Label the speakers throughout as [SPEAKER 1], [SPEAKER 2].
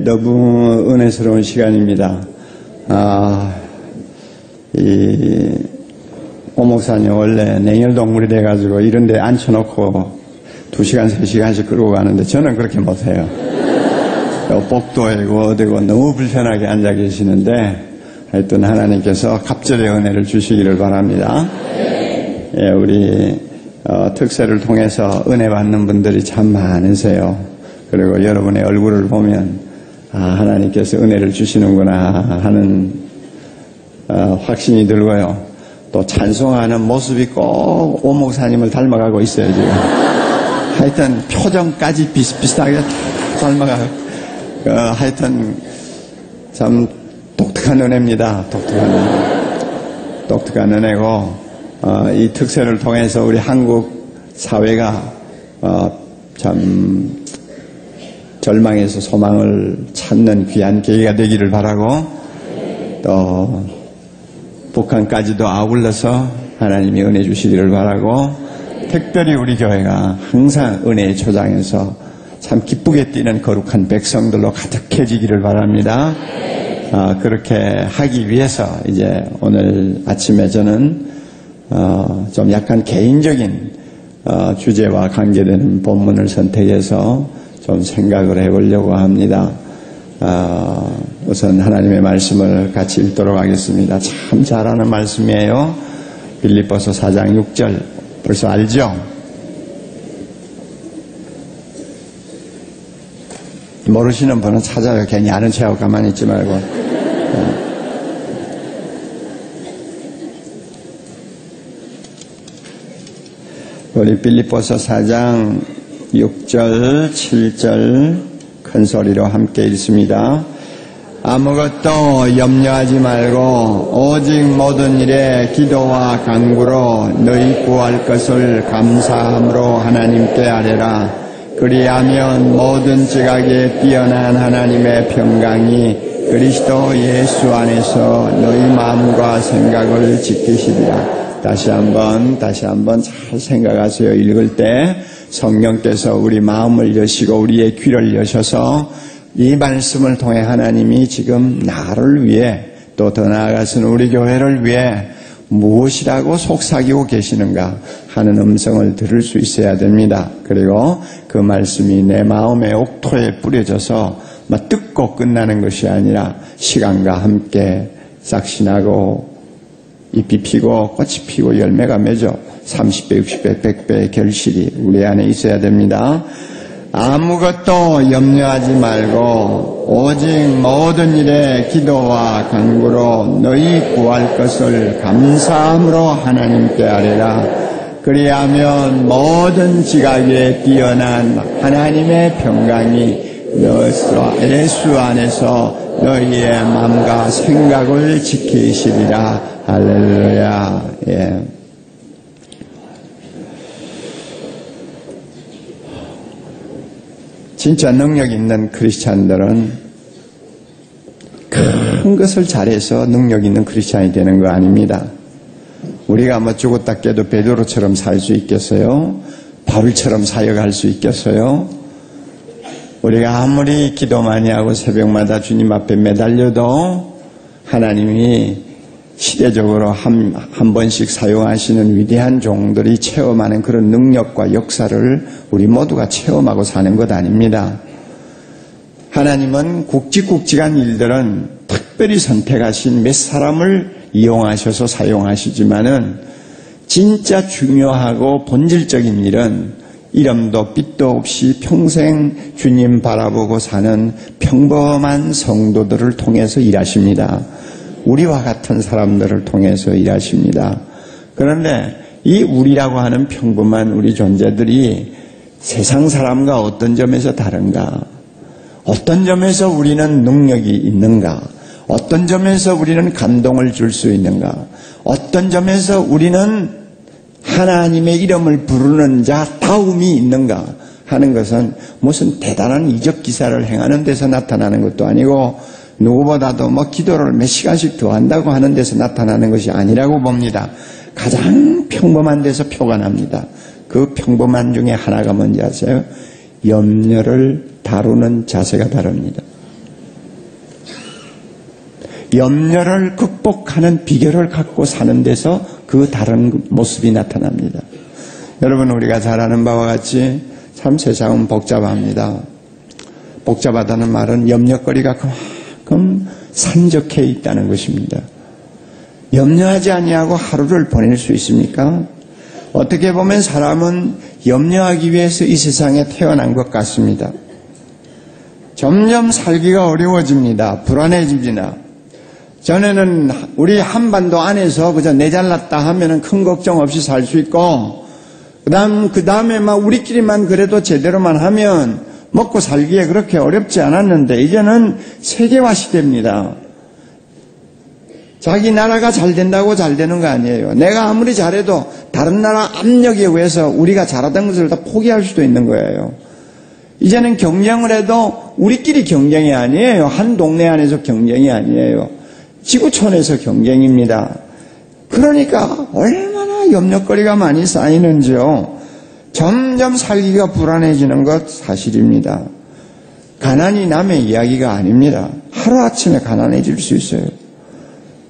[SPEAKER 1] 너무 은혜스러운 시간입니다. 오목사님 원래 냉혈동물이 돼가지고 이런 데 앉혀놓고 2시간, 3시간씩 끌고 가는데 저는 그렇게 못해요. 복도이고 어디고 너무 불편하게 앉아 계시는데 하여튼 하나님께서 갑절의 은혜를 주시기를 바랍니다. 우리 특세를 통해서 은혜 받는 분들이 참 많으세요. 그리고 여러분의 얼굴을 보면 하나님께서 은혜를 주시는구나 하는 확신이 들고요. 또 찬송하는 모습이 꼭 오목사님을 닮아가고 있어요 지금. 하여튼 표정까지 비슷비슷하게 닮아가요. 하여튼 참 독특한 은혜입니다. 독특한 은혜고 이 특세를 통해서 우리 한국 사회가 참 절망에서 소망을 찾는 귀한 계기가 되기를 바라고 또 북한까지도 아울러서 하나님이 은혜 주시기를 바라고 특별히 우리 교회가 항상 은혜의 초장에서 참 기쁘게 뛰는 거룩한 백성들로 가득해지기를 바랍니다. 그렇게 하기 위해서 이제 오늘 아침에 저는 좀 약간 개인적인 주제와 관계되는 본문을 선택해서 좀 생각을 해보려고 합니다. 우선 하나님의 말씀을 같이 읽도록 하겠습니다. 참 잘하는 말씀이에요. 빌립보서 4장 6절 벌써 알죠? 모르시는 분은 찾아요. 괜히 아는 체하고 가만히 있지 말고. 우리 빌립보서 4장 6절, 7절 큰 소리로 함께 읽습니다. 아무것도 염려하지 말고 오직 모든 일에 기도와 간구로 너희 구할 것을 감사함으로 하나님께 아뢰라. 그리하면 모든 지각에 뛰어난 하나님의 평강이 그리스도 예수 안에서 너희 마음과 생각을 지키시리라. 다시 한번 잘 생각하세요. 읽을 때 성령께서 우리 마음을 여시고 우리의 귀를 여셔서 이 말씀을 통해 하나님이 지금 나를 위해 또 더 나아가서는 우리 교회를 위해 무엇이라고 속삭이고 계시는가 하는 음성을 들을 수 있어야 됩니다. 그리고 그 말씀이 내 마음의 옥토에 뿌려져서 뜯고 끝나는 것이 아니라 시간과 함께 싹신하고 잎이 피고 꽃이 피고 열매가 맺어 30배, 60배, 100배의 결실이 우리 안에 있어야 됩니다. 아무것도 염려하지 말고 오직 모든 일에 기도와 간구로 너희 구할 것을 감사함으로 하나님께 아뢰라. 그리하면 모든 지각에 뛰어난 하나님의 평강이 예수 안에서 너희의 마음과 생각을 지키시리라. 할렐루야. 진짜 능력 있는 크리스찬들은 큰 것을 잘해서 능력 있는 크리스찬이 되는 거 아닙니다. 우리가 죽었다 깨도 베드로처럼 살 수 있겠어요? 바울처럼 사역할 수 있겠어요? 우리가 아무리 기도 많이 하고 새벽마다 주님 앞에 매달려도 하나님이 시대적으로 한 번씩 사용하시는 위대한 종들이 체험하는 그런 능력과 역사를 우리 모두가 체험하고 사는 것 아닙니다. 하나님은 굵직굵직한 일들은 특별히 선택하신 몇 사람을 이용하셔서 사용하시지만은 진짜 중요하고 본질적인 일은 이름도 빛도 없이 평생 주님 바라보고 사는 평범한 성도들을 통해서 일하십니다. 우리와 같은 사람들을 통해서 일하십니다. 그런데 이 우리라고 하는 평범한 우리 존재들이 세상 사람과 어떤 점에서 다른가? 어떤 점에서 우리는 능력이 있는가? 어떤 점에서 우리는 감동을 줄 수 있는가? 어떤 점에서 우리는 하나님의 이름을 부르는 자다움이 있는가 하는 것은 무슨 대단한 이적 기사를 행하는 데서 나타나는 것도 아니고 누구보다도 기도를 몇 시간씩 더 한다고 하는 데서 나타나는 것이 아니라고 봅니다. 가장 평범한 데서 표가 납니다. 그 평범한 중에 하나가 뭔지 아세요? 염려를 다루는 자세가 다릅니다. 염려를 극복하는 비결을 갖고 사는 데서 그 다른 모습이 나타납니다. 여러분, 우리가 잘 아는 바와 같이 참 세상은 복잡합니다. 복잡하다는 말은 염려거리가 그만큼 산적해 있다는 것입니다. 염려하지 아니하고 하루를 보낼 수 있습니까? 어떻게 보면 사람은 염려하기 위해서 이 세상에 태어난 것 같습니다. 점점 살기가 어려워집니다. 불안해집니다. 전에는 우리 한반도 안에서 그저 내 잘났다 하면은 큰 걱정 없이 살 수 있고, 그 다음에 막 우리끼리만 그래도 제대로만 하면 먹고 살기에 그렇게 어렵지 않았는데, 이제는 세계화 시대입니다. 자기 나라가 잘 된다고 잘 되는 거 아니에요. 내가 아무리 잘해도 다른 나라 압력에 의해서 우리가 잘하던 것을 다 포기할 수도 있는 거예요. 이제는 경쟁을 해도 우리끼리 경쟁이 아니에요. 한 동네 안에서 경쟁이 아니에요. 지구촌에서 경쟁입니다. 그러니까 얼마나 염려거리가 많이 쌓이는지요. 점점 살기가 불안해지는 것 사실입니다. 가난이 남의 이야기가 아닙니다. 하루아침에 가난해질 수 있어요.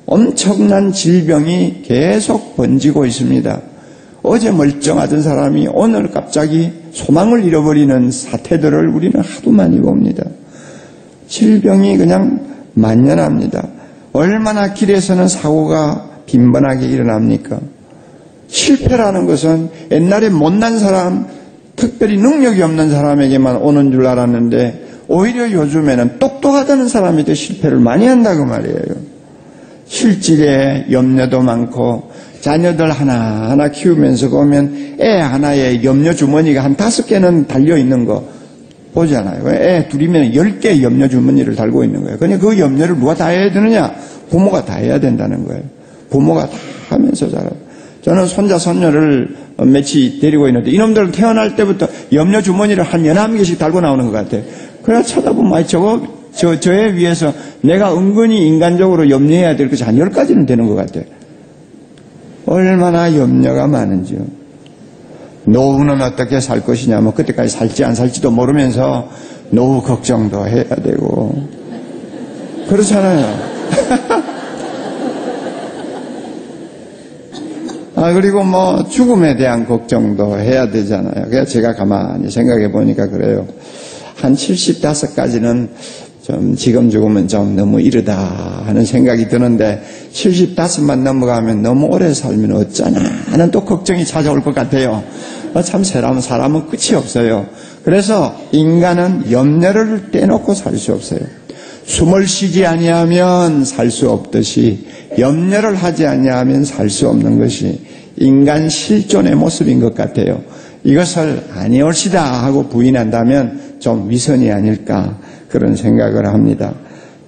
[SPEAKER 1] 엄청난 질병이 계속 번지고 있습니다. 어제 멀쩡하던 사람이 오늘 갑자기 소망을 잃어버리는 사태들을 우리는 하도 많이 봅니다. 질병이 그냥 만연합니다. 얼마나 길에서는 사고가 빈번하게 일어납니까? 실패라는 것은 옛날에 못난 사람, 특별히 능력이 없는 사람에게만 오는 줄 알았는데, 오히려 요즘에는 똑똑하다는 사람이 더 실패를 많이 한다고 말이에요. 실직에 염려도 많고, 자녀들 하나하나 키우면서 보면 애 하나에 염려 주머니가 한 5개는 달려있는 거 보잖아요. 애 둘이면 10개의 염려 주머니를 달고 있는 거예요. 그러니까 그 염려를 누가 다 해야 되느냐? 부모가 다 해야 된다는 거예요. 부모가 다 하면서 자라요. 저는 손자, 손녀를 며칠 데리고 있는데 이놈들은 태어날 때부터 염려 주머니를 한 11개씩 달고 나오는 것 같아요. 그래야 쳐다보면 저에 위해서 내가 은근히 인간적으로 염려해야 될 것이 한 10가지는 되는 것 같아요. 얼마나 염려가 많은지요. 노후는 어떻게 살 것이냐, 뭐 그때까지 살지 안 살지도 모르면서 노후 걱정도 해야 되고 그렇잖아요. 그리고 뭐 죽음에 대한 걱정도 해야 되잖아요. 그래서 제가 가만히 생각해 보니까 그래요. 한 75까지는 좀 지금 죽으면 좀 너무 이르다 하는 생각이 드는데 75만 넘어가면 너무 오래 살면 어쩌나 하는 또 걱정이 찾아올 것 같아요. 참 사람은 끝이 없어요. 그래서 인간은 염려를 떼놓고 살 수 없어요. 숨을 쉬지 아니하면 살 수 없듯이 염려를 하지 아니하면 살 수 없는 것이 인간 실존의 모습인 것 같아요. 이것을 아니올시다 하고 부인한다면 좀 위선이 아닐까 그런 생각을 합니다.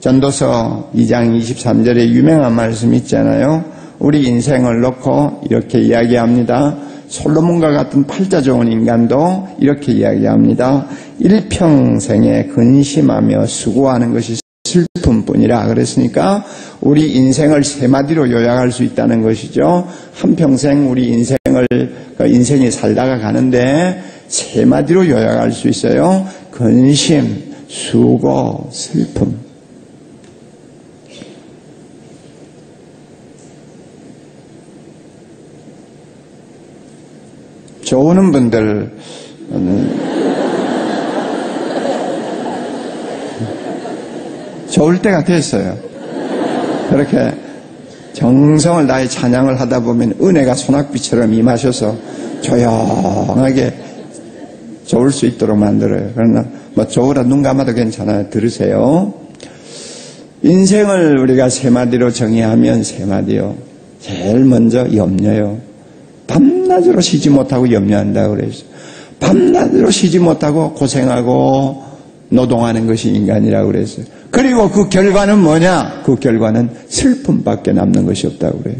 [SPEAKER 1] 전도서 2장 23절에 유명한 말씀 있잖아요. 우리 인생을 놓고 이렇게 이야기합니다. 솔로몬과 같은 팔자 좋은 인간도 이렇게 이야기합니다. 일평생에 근심하며 수고하는 것이 슬픔뿐이라 그랬으니까 우리 인생을 세 마디로 요약할 수 있다는 것이죠. 한평생 우리 인생이 살다가 가는데 세 마디로 요약할 수 있어요. 근심, 수고, 슬픔. 좋으는 분들 좋을 때가 됐어요. 그렇게 정성을 다해 찬양을 하다 보면 은혜가 소낙비처럼 임하셔서 조용하게 좋을 수 있도록 만들어요. 그러나 뭐 좋으라 눈 감아도 괜찮아요. 들으세요. 인생을 우리가 세 마디로 정의하면 세 마디요. 제일 먼저 염려요. 밤낮으로 쉬지 못하고 염려한다고 그랬어요. 밤낮으로 쉬지 못하고 고생하고 노동하는 것이 인간이라고 그랬어요. 그리고 그 결과는 뭐냐? 그 결과는 슬픔밖에 남는 것이 없다고 그래요.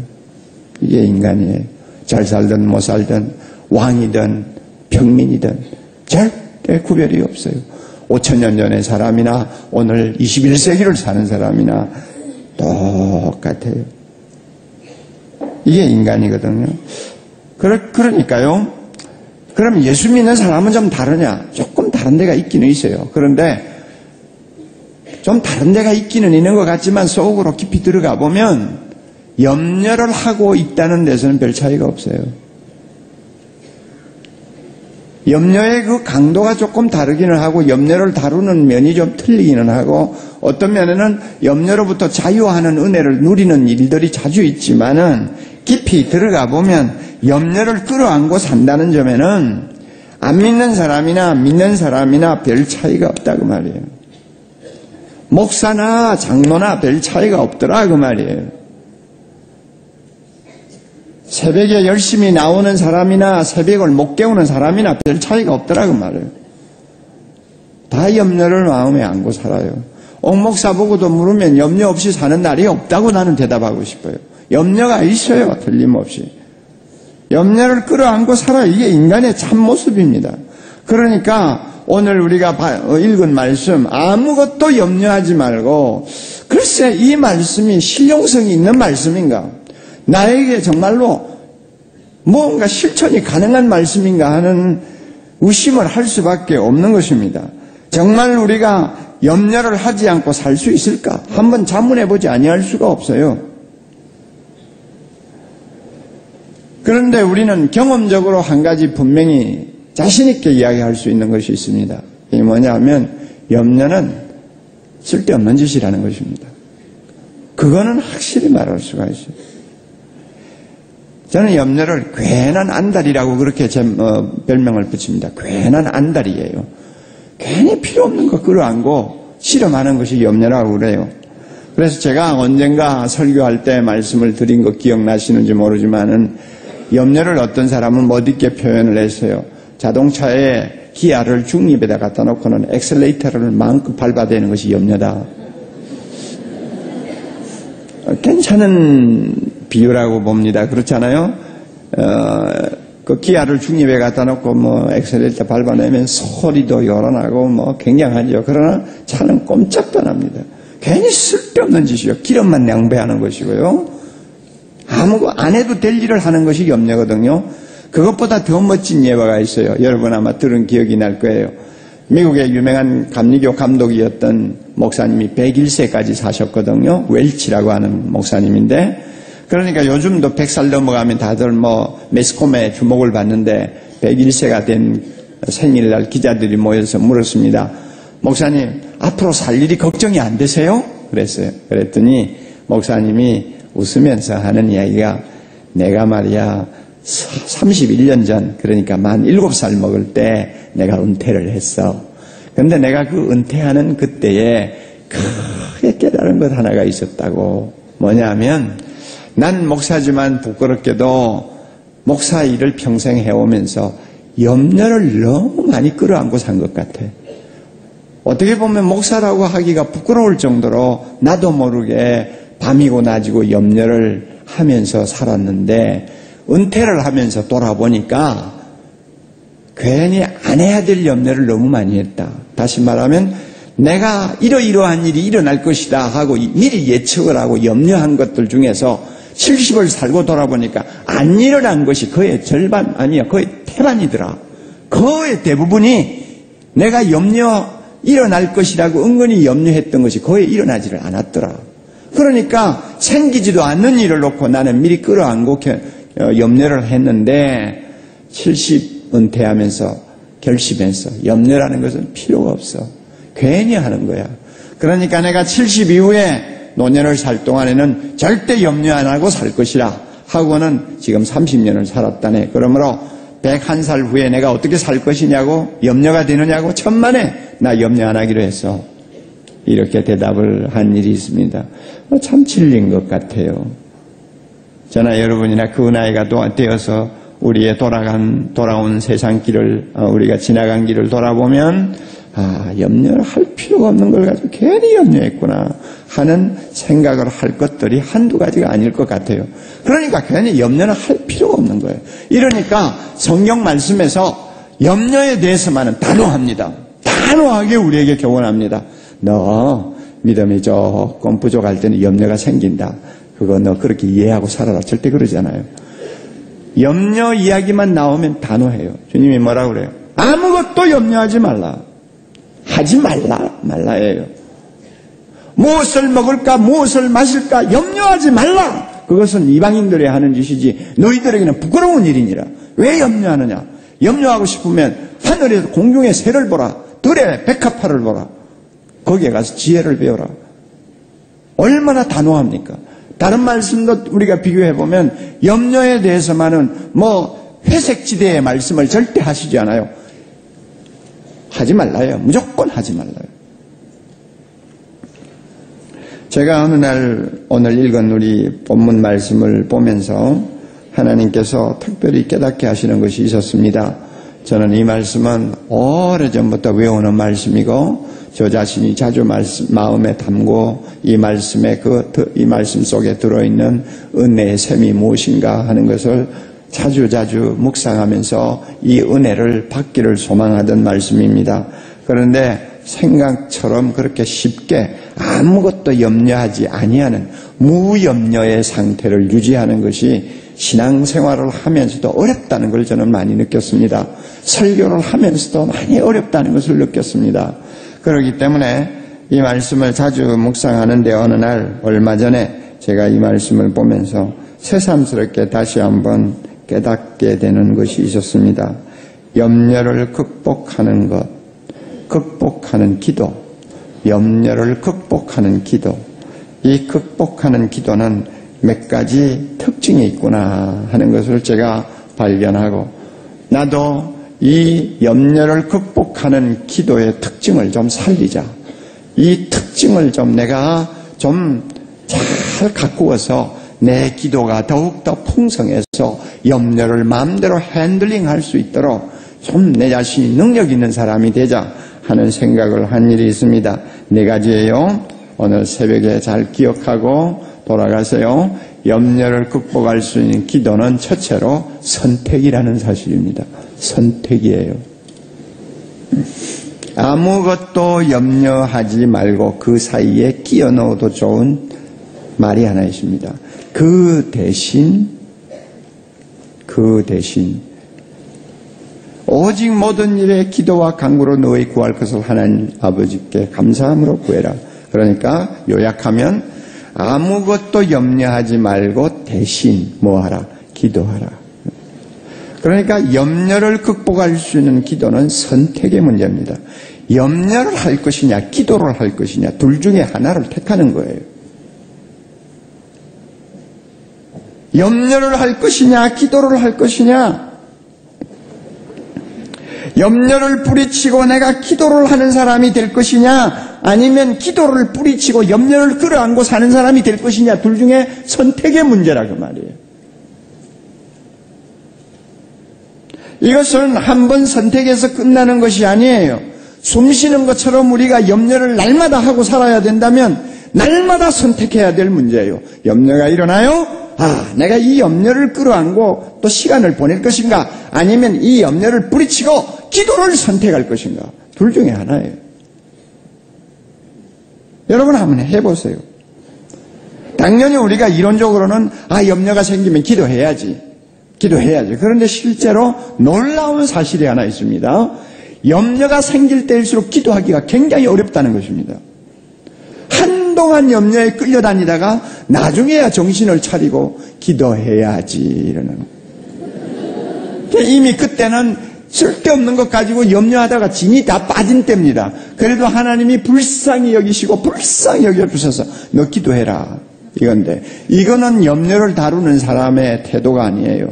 [SPEAKER 1] 이게 인간이에요. 잘 살든 못 살든 왕이든 평민이든 절대 구별이 없어요. 5,000년 전의 사람이나 오늘 21세기를 사는 사람이나 똑같아요. 이게 인간이거든요. 그러니까요. 그럼 예수 믿는 사람은 좀 다르냐? 조금 다른 데가 있기는 있어요. 그런데 좀 다른 데가 있기는 있는 것 같지만 속으로 깊이 들어가 보면 염려를 하고 있다는 데서는 별 차이가 없어요. 염려의 그 강도가 조금 다르기는 하고 염려를 다루는 면이 좀 틀리기는 하고 어떤 면에는 염려로부터 자유하는 은혜를 누리는 일들이 자주 있지만은 깊이 들어가 보면 염려를 끌어안고 산다는 점에는 안 믿는 사람이나 믿는 사람이나 별 차이가 없다 그 말이에요. 목사나 장로나 별 차이가 없더라 그 말이에요. 새벽에 열심히 나오는 사람이나 새벽을 못 깨우는 사람이나 별 차이가 없더라 그 말이에요. 다 염려를 마음에 안고 살아요. 옥목사 보고도 물으면 염려 없이 사는 날이 없다고 나는 대답하고 싶어요. 염려가 있어요. 틀림없이. 염려를 끌어안고 살아요. 이게 인간의 참모습입니다. 그러니까 오늘 우리가 읽은 말씀 아무것도 염려하지 말고 글쎄 이 말씀이 실용성이 있는 말씀인가? 나에게 정말로 뭔가 실천이 가능한 말씀인가 하는 의심을 할 수밖에 없는 것입니다. 정말 우리가 염려를 하지 않고 살 수 있을까? 한번 자문해보지 아니할 수가 없어요. 그런데 우리는 경험적으로 한 가지 분명히 자신있게 이야기할 수 있는 것이 있습니다. 이게 뭐냐면 염려는 쓸데없는 짓이라는 것입니다. 그거는 확실히 말할 수가 있어요. 저는 염려를 괜한 안달이라고 그렇게 별명을 붙입니다. 괜한 안달이에요. 괜히 필요 없는 거 끌어안고 실험하는 것이 염려라고 그래요. 그래서 제가 언젠가 설교할 때 말씀을 드린 거 기억나시는지 모르지만은 염려를 어떤 사람은 멋있게 표현을 했어요. 자동차에 기아를 중립에다 갖다 놓고는 엑셀레이터를 마음껏 밟아대는 것이 염려다. 괜찮은 비유라고 봅니다. 그렇잖아요? 그 기아를 중립에 갖다 놓고 뭐 엑셀레이터 밟아내면 소리도 요란하고 굉장하죠. 그러나 차는 꼼짝도 안 합니다. 괜히 쓸데없는 짓이요. 기름만 낭비하는 것이고요. 아무거 안 해도 될 일을 하는 것이 염려거든요. 그것보다 더 멋진 예화가 있어요. 여러분 아마 들은 기억이 날 거예요. 미국의 유명한 감리교 감독이었던 목사님이 101세까지 사셨거든요. 웰치라고 하는 목사님인데 그러니까 요즘도 100살 넘어가면 다들 매스컴에 주목을 받는데 101세가 된 생일날 기자들이 모여서 물었습니다. 목사님 앞으로 살 일이 걱정이 안 되세요? 그랬어요. 그랬더니 목사님이 웃으면서 하는 이야기가 내가 말이야 31년 전 그러니까 만 7살 먹을 때 내가 은퇴를 했어. 그런데 내가 그 은퇴하는 그때에 크게 깨달은 것 하나가 있었다고. 뭐냐면 난 목사지만 부끄럽게도 목사 일을 평생 해오면서 염려를 너무 많이 끌어안고 산 것 같아. 어떻게 보면 목사라고 하기가 부끄러울 정도로 나도 모르게 밤이고 낮이고 염려를 하면서 살았는데 은퇴를 하면서 돌아보니까 괜히 안 해야 될 염려를 너무 많이 했다. 다시 말하면 내가 이러이러한 일이 일어날 것이다 하고 미리 예측을 하고 염려한 것들 중에서 70을 살고 돌아보니까 안 일어난 것이 거의 절반 아니야 거의 태반이더라. 거의 대부분이 내가 일어날 것이라고 은근히 염려했던 것이 거의 일어나지를 않았더라. 그러니까 생기지도 않는 일을 놓고 나는 미리 끌어안고 염려를 했는데 70 은퇴하면서 결심했어. 염려라는 것은 필요가 없어. 괜히 하는 거야. 그러니까 내가 70 이후에 노년을 살 동안에는 절대 염려 안 하고 살 것이라 하고는 지금 30년을 살았다네. 그러므로 101살 후에 내가 어떻게 살 것이냐고 염려가 되느냐고 천만에 나 염려 안 하기로 했어. 이렇게 대답을 한 일이 있습니다. 참 진리인 것 같아요. 저나 여러분이나 그 나이가 되어서 우리의 돌아온 세상 길을 우리가 지나간 길을 돌아보면 염려를 할 필요가 없는 걸 가지고 괜히 염려했구나 하는 생각을 할 것들이 한두 가지가 아닐 것 같아요. 그러니까 괜히 염려는 할 필요가 없는 거예요. 이러니까 성경 말씀에서 염려에 대해서만은 단호합니다. 단호하게 우리에게 교훈합니다. 너 믿음이 조금 부족할 때는 염려가 생긴다. 그거 너 그렇게 이해하고 살아라. 절대 그러잖아요. 염려 이야기만 나오면 단호해요. 주님이 뭐라 그래요? 아무것도 염려하지 말라. 하지 말라예요. 무엇을 먹을까, 무엇을 마실까 염려하지 말라. 그것은 이방인들이 하는 짓이지 너희들에게는 부끄러운 일이니라. 왜 염려하느냐? 염려하고 싶으면 하늘에서 공중의 새를 보라. 들의 백합화를 보라. 거기에 가서 지혜를 배워라. 얼마나 단호합니까? 다른 말씀도 우리가 비교해보면 염려에 대해서만은 회색지대의 말씀을 절대 하시지 않아요. 하지 말라요. 무조건 하지 말라요. 제가 어느 날 오늘 읽은 우리 본문 말씀을 보면서 하나님께서 특별히 깨닫게 하시는 것이 있었습니다. 저는 이 말씀은 오래전부터 외우는 말씀이고 저 자신이 자주 마음에 담고 이 이 말씀 속에 들어있는 은혜의 셈이 무엇인가 하는 것을 자주 묵상하면서 이 은혜를 받기를 소망하던 말씀입니다. 그런데 생각처럼 그렇게 쉽게 아무것도 염려하지 아니하는 무염려의 상태를 유지하는 것이 신앙생활을 하면서도 어렵다는 걸 저는 많이 느꼈습니다. 설교를 하면서도 많이 어렵다는 것을 느꼈습니다. 그렇기 때문에 이 말씀을 자주 묵상하는데 어느 날 얼마 전에 제가 이 말씀을 보면서 새삼스럽게 다시 한번 깨닫게 되는 것이 있었습니다. 염려를 극복하는 것, 극복하는 기도, 염려를 극복하는 기도. 이 극복하는 기도는 몇 가지 특징이 있구나 하는 것을 제가 발견하고 나도 이 염려를 극복하는 기도의 특징을 좀 살리자. 이 특징을 좀 내가 좀 잘 가꾸어서 내 기도가 더욱더 풍성해서 염려를 마음대로 핸들링할 수 있도록 좀 내 자신이 능력 있는 사람이 되자 하는 생각을 한 일이 있습니다. 4가지예요. 오늘 새벽에 잘 기억하고 돌아가세요. 염려를 극복할 수 있는 기도는 첫째로 선택이라는 사실입니다. 선택이에요. 아무것도 염려하지 말고 그 사이에 끼워 넣어도 좋은 말이 하나 있습니다. 그 대신 오직 모든 일에 기도와 간구로 너희 구할 것을 하나님 아버지께 감사함으로 구해라. 그러니까 요약하면 아무것도 염려하지 말고 대신 뭐하라? 기도하라. 그러니까 염려를 극복할 수 있는 기도는 선택의 문제입니다. 염려를 할 것이냐 기도를 할 것이냐 둘 중에 하나를 택하는 거예요. 염려를 할 것이냐 기도를 할 것이냐. 염려를 뿌리치고 내가 기도를 하는 사람이 될 것이냐 아니면 기도를 뿌리치고 염려를 끌어안고 사는 사람이 될 것이냐 둘 중에 선택의 문제라 그 말이에요. 이것은 한 번 선택해서 끝나는 것이 아니에요. 숨 쉬는 것처럼 우리가 염려를 날마다 하고 살아야 된다면 날마다 선택해야 될 문제예요. 염려가 일어나요? 내가 이 염려를 끌어안고 또 시간을 보낼 것인가 아니면 이 염려를 뿌리치고 기도를 선택할 것인가 둘 중에 하나예요. 여러분 한번 해보세요. 당연히 우리가 이론적으로는 염려가 생기면 기도해야지. 그런데 실제로 놀라운 사실이 하나 있습니다. 염려가 생길 때일수록 기도하기가 굉장히 어렵다는 것입니다. 한동안 염려에 끌려다니다가 나중에야 정신을 차리고 기도해야지 이러는. 이미 그때는 쓸데없는 것 가지고 염려하다가 진이 다 빠진 때입니다. 그래도 하나님이 불쌍히 여기시고 불쌍히 여겨주셔서 너 기도해라 이건데 이거는 염려를 다루는 사람의 태도가 아니에요.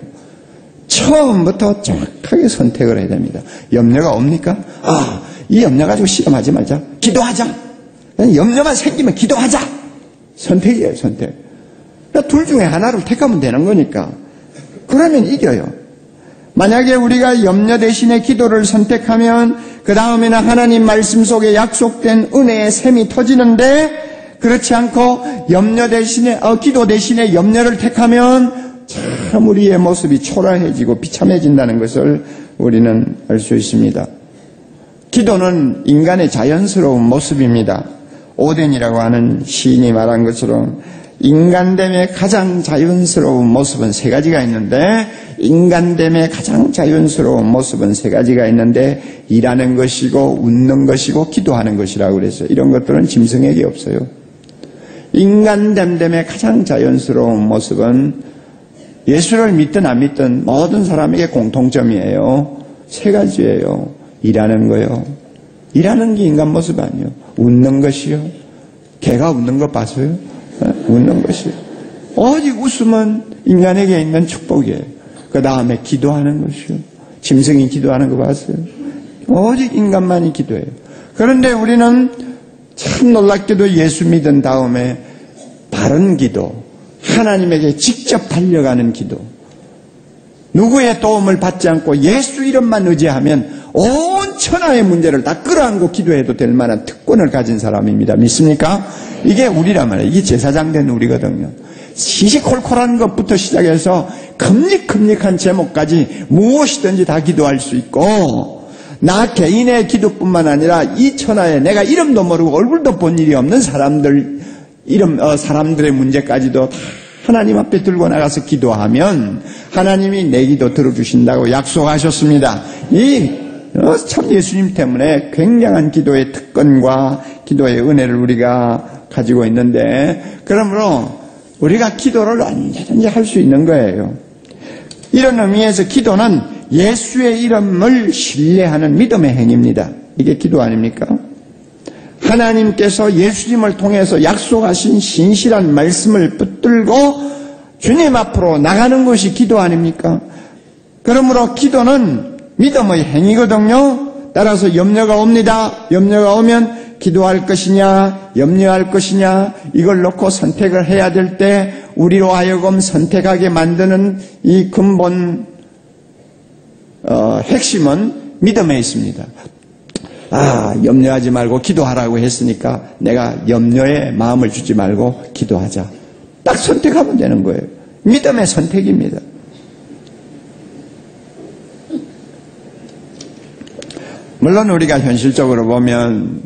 [SPEAKER 1] 처음부터 정확하게 선택을 해야 됩니다. 염려가 옵니까? 이 염려 가지고 실험하지 말자. 기도하자. 염려만 생기면 기도하자. 선택이에요, 선택. 그러니까 둘 중에 하나를 택하면 되는 거니까. 그러면 이겨요. 만약에 우리가 염려 대신에 기도를 선택하면 그 다음에는 하나님 말씀 속에 약속된 은혜의 샘이 터지는데 그렇지 않고 기도 대신에 염려를 택하면 참 우리의 모습이 초라해지고 비참해진다는 것을 우리는 알 수 있습니다. 기도는 인간의 자연스러운 모습입니다. 오덴이라고 하는 시인이 말한 것처럼 인간됨의 가장 자연스러운 모습은 3가지가 있는데 인간됨의 가장 자연스러운 모습은 3가지가 있는데 일하는 것이고 웃는 것이고 기도하는 것이라고 그랬어요. 이런 것들은 짐승에게 없어요. 인간됨됨의 가장 자연스러운 모습은 예수를 믿든 안 믿든 모든 사람에게 공통점이에요. 세 가지예요. 일하는 거요. 일하는 게 인간 모습 아니에요. 웃는 것이요. 개가 웃는 거 봤어요? 웃는 것이요. 오직 웃음은 인간에게 있는 축복이에요. 그 다음에 기도하는 것이요. 짐승이 기도하는 거 봤어요? 오직 인간만이 기도해요. 그런데 우리는 참 놀랍게도 예수 믿은 다음에 바른 기도, 하나님에게 직접 달려가는 기도, 누구의 도움을 받지 않고 예수 이름만 의지하면 온 천하의 문제를 다 끌어안고 기도해도 될 만한 특권을 가진 사람입니다. 믿습니까? 이게 우리란 말이에요. 이게 제사장 된 우리거든요. 시시콜콜한 것부터 시작해서 큼직큼직한 제목까지 무엇이든지 다 기도할 수 있고, 나 개인의 기도뿐만 아니라 이 천하에 내가 이름도 모르고 얼굴도 본 일이 없는 사람들의 문제까지도 다 하나님 앞에 들고 나가서 기도하면 하나님이 내 기도 들어주신다고 약속하셨습니다. 참 예수님 때문에 굉장한 기도의 특권과 기도의 은혜를 우리가 가지고 있는데, 그러므로 우리가 기도를 언제든지 할 수 있는 거예요. 이런 의미에서 기도는 예수의 이름을 신뢰하는 믿음의 행위입니다. 이게 기도 아닙니까? 하나님께서 예수님을 통해서 약속하신 신실한 말씀을 붙들고 주님 앞으로 나가는 것이 기도 아닙니까? 그러므로 기도는 믿음의 행위거든요. 따라서 염려가 옵니다. 염려가 오면 기도할 것이냐, 염려할 것이냐, 이걸 놓고 선택을 해야 될 때 우리로 하여금 선택하게 만드는 이 근본 핵심은 믿음에 있습니다. 염려하지 말고 기도하라고 했으니까 내가 염려에 마음을 주지 말고 기도하자. 딱 선택하면 되는 거예요. 믿음의 선택입니다. 물론 우리가 현실적으로 보면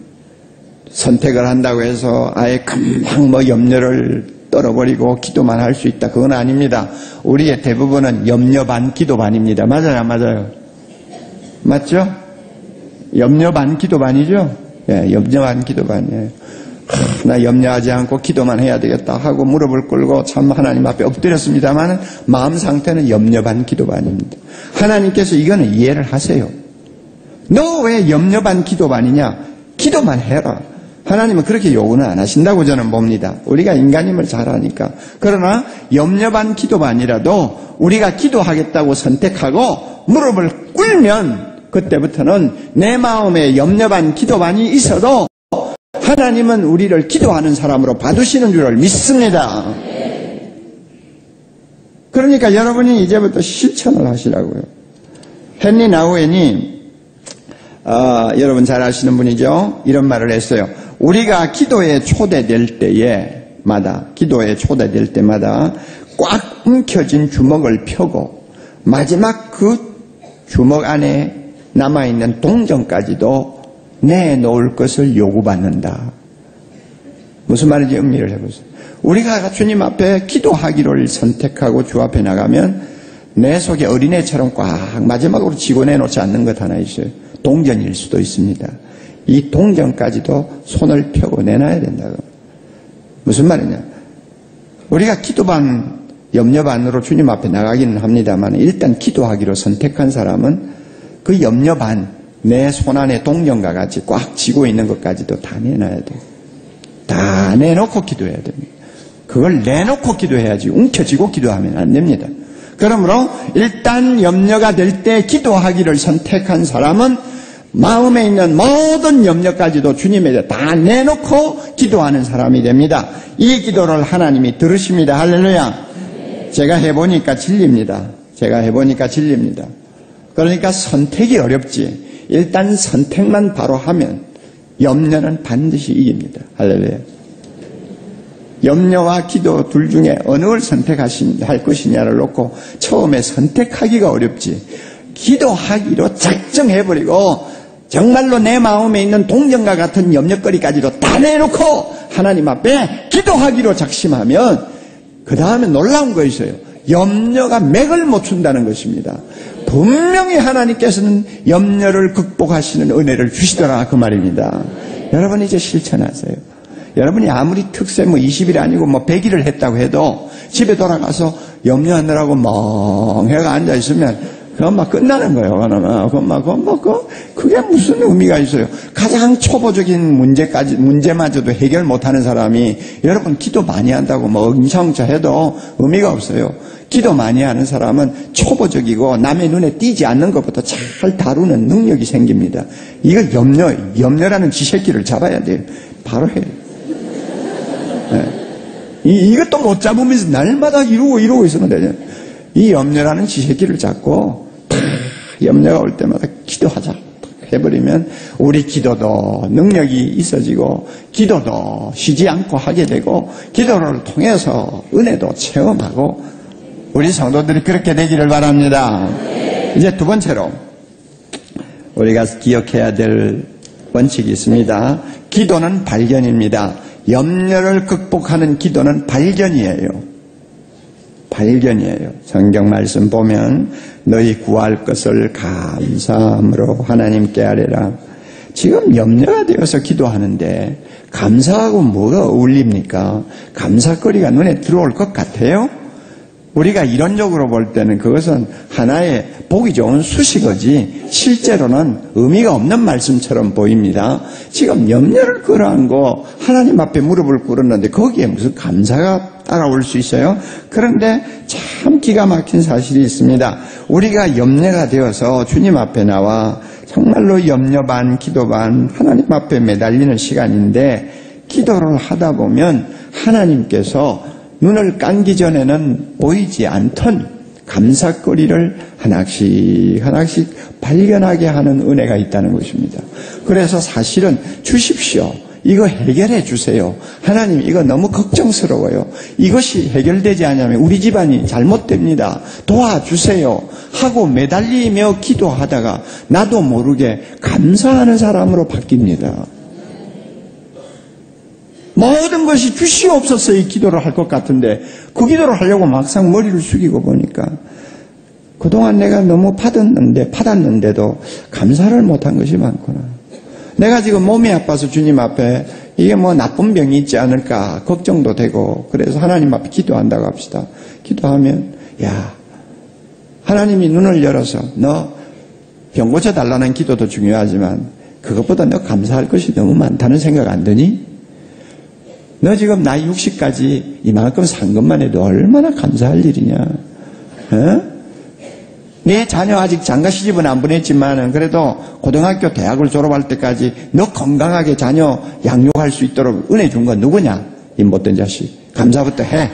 [SPEAKER 1] 선택을 한다고 해서 아예 금방 염려를 떨어버리고 기도만 할 수 있다. 그건 아닙니다. 우리의 대부분은 염려 반 기도 반입니다. 맞아요, 안 맞아요? 맞죠? 염려 반 기도 반이죠? 예, 염려 반 기도 반이에요. 나 염려하지 않고 기도만 해야 되겠다 하고 무릎을 꿇고 참 하나님 앞에 엎드렸습니다만 마음 상태는 염려 반 기도 반입니다. 하나님께서 이거는 이해를 하세요. 너 왜 염려 반 기도 반이냐? 기도만 해라. 하나님은 그렇게 요구는 안 하신다고 저는 봅니다. 우리가 인간임을 잘 아니까. 그러나 염려 반 기도 반이라도 우리가 기도하겠다고 선택하고 무릎을 꿇으면 그때부터는 내 마음에 염려 반 기도 반이 있어도 하나님은 우리를 기도하는 사람으로 봐두시는 줄을 믿습니다. 그러니까 여러분이 이제부터 실천을 하시라고요. 헨리 나우엔이 여러분 잘 아시는 분이죠. 이런 말을 했어요. 우리가 기도에 초대될 때마다 꽉 움켜진 주먹을 펴고 마지막 그 주먹 안에 남아있는 동전까지도 내놓을 것을 요구받는다. 무슨 말인지 음미를 해보세요. 우리가 주님 앞에 기도하기를 선택하고 주 앞에 나가면 내 속에 어린애처럼 꽉 마지막으로 쥐고 내놓지 않는 것 하나 있어요. 동전일 수도 있습니다. 이 동전까지도 손을 펴고 내놔야 된다고. 무슨 말이냐? 우리가 기도 반, 염려 반으로 주님 앞에 나가기는 합니다만 일단 기도하기로 선택한 사람은 그 염려 반, 내 손 안에 동전과 같이 꽉 쥐고 있는 것까지도 다 내놔야 돼요. 다 내놓고 기도해야 됩니다. 그걸 내놓고 기도해야지 움켜쥐고 기도하면 안 됩니다. 그러므로 일단 염려가 될 때 기도하기를 선택한 사람은 마음에 있는 모든 염려까지도 주님에게 다 내놓고 기도하는 사람이 됩니다. 이 기도를 하나님이 들으십니다. 할렐루야. 제가 해보니까 진리입니다. 그러니까 선택이 어렵지. 일단 선택만 바로 하면 염려는 반드시 이깁니다. 할렐루야. 염려와 기도 둘 중에 어느 걸 선택할 것이냐를 놓고 처음에 선택하기가 어렵지. 기도하기로 작정해버리고 정말로 내 마음에 있는 동전과 같은 염려거리까지도 다 내놓고 하나님 앞에 기도하기로 작심하면 그 다음에 놀라운 거 있어요. 염려가 맥을 못 춘다는 것입니다. 분명히 하나님께서는 염려를 극복하시는 은혜를 주시더라 그 말입니다. 여러분 이제 실천하세요. 여러분이 아무리 특세 20일 아니고 100일을 했다고 해도 집에 돌아가서 염려하느라고 멍해가 앉아있으면 그건 막 끝나는 거예요. 그게 무슨 의미가 있어요? 가장 초보적인 문제마저도 해결 못하는 사람이 여러분 기도 많이 한다고 엄청차 해도 의미가 없어요. 기도 많이 하는 사람은 초보적이고 남의 눈에 띄지 않는 것부터 잘 다루는 능력이 생깁니다. 이거 염려라는 쥐새끼를 잡아야 돼요. 바로 해요. 네. 이것도 못 잡으면서 날마다 이루고 있으면 되죠. 이 염려라는 쥐새끼를 잡고 다 염려가 올 때마다 기도하자 해버리면 우리 기도도 능력이 있어지고 기도도 쉬지 않고 하게 되고 기도를 통해서 은혜도 체험하고 우리 성도들이 그렇게 되기를 바랍니다. 이제 두 번째로 우리가 기억해야 될 원칙이 있습니다. 기도는 발견입니다. 염려를 극복하는 기도는 발견이에요. 성경 말씀 보면 너희 구할 것을 감사함으로 하나님께 아뢰라. 지금 염려가 되어서 기도하는데 감사하고 뭐가 어울립니까? 감사거리가 눈에 들어올 것 같아요? 우리가 이론적으로 볼 때는 그것은 하나의 보기 좋은 수식어지 실제로는 의미가 없는 말씀처럼 보입니다. 지금 염려를 끌어안고 하나님 앞에 무릎을 꿇었는데 거기에 무슨 감사가 따라올 수 있어요? 그런데 참 기가 막힌 사실이 있습니다. 우리가 염려가 되어서 주님 앞에 나와 정말로 염려 반 기도 반 하나님 앞에 매달리는 시간인데 기도를 하다 보면 하나님께서 눈을 감기 전에는 보이지 않던 감사거리를 하나씩 발견하게 하는 은혜가 있다는 것입니다. 그래서 사실은 주십시오. 이거 해결해 주세요. 하나님 이거 너무 걱정스러워요. 이것이 해결되지 않으면 우리 집안이 잘못됩니다. 도와주세요. 하고 매달리며 기도하다가 나도 모르게 감사하는 사람으로 바뀝니다. 모든 것이 주시옵소서 이 기도를 할 것 같은데 그 기도를 하려고 막상 머리를 숙이고 보니까 그동안 내가 너무 받았는데도 감사를 못한 것이 많구나. 내가 지금 몸이 아파서 주님 앞에 이게 나쁜 병이 있지 않을까 걱정도 되고 그래서 하나님 앞에 기도한다고 합시다. 기도하면 하나님이 눈을 열어서 너 병 고쳐달라는 기도도 중요하지만 그것보다 너 감사할 것이 너무 많다는 생각 안 드니? 너 지금 나이 60까지 이만큼 산 것만 해도 얼마나 감사할 일이냐. 내 자녀 아직 장가 시집은 안 보냈지만 그래도 고등학교 대학을 졸업할 때까지 너 건강하게 자녀 양육할 수 있도록 은혜 준 건 누구냐? 이 못된 자식. 감사부터 해.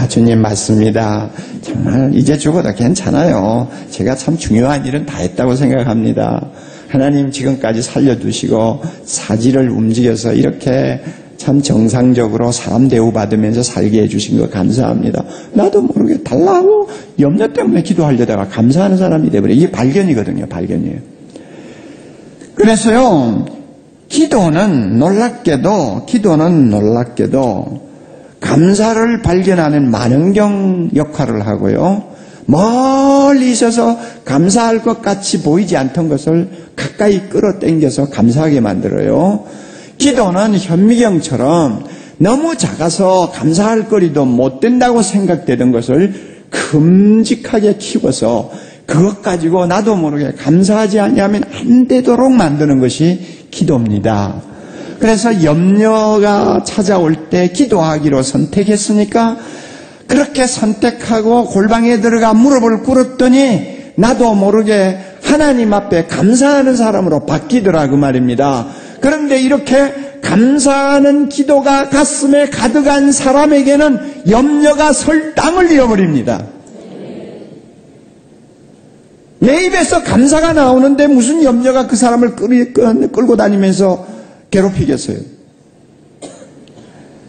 [SPEAKER 1] 주님 맞습니다. 정말 이제 죽어도 괜찮아요. 제가 참 중요한 일은 다 했다고 생각합니다. 하나님 지금까지 살려두시고 사지를 움직여서 이렇게 참 정상적으로 사람 대우받으면서 살게 해주신 거 감사합니다. 나도 모르게 달라고 염려 때문에 기도하려다가 감사하는 사람이 되버려. 이게 발견이거든요. 발견이에요. 그래서요. 기도는 놀랍게도 감사를 발견하는 만원경 역할을 하고요. 멀리 있어서 감사할 것 같이 보이지 않던 것을 가까이 끌어당겨서 감사하게 만들어요. 기도는 현미경처럼 너무 작아서 감사할 거리도 못 된다고 생각되던 것을 큼직하게 키워서 그것 가지고 나도 모르게 감사하지 않으면 안 되도록 만드는 것이 기도입니다. 그래서 염려가 찾아올 때 기도하기로 선택했으니까 그렇게 선택하고 골방에 들어가 무릎을 꿇었더니 나도 모르게 하나님 앞에 감사하는 사람으로 바뀌더라 그 말입니다. 그런데 이렇게 감사하는 기도가 가슴에 가득한 사람에게는 염려가 설 땅을 잃어버립니다. 내 입에서 감사가 나오는데 무슨 염려가 그 사람을 끌고 다니면서 괴롭히겠어요.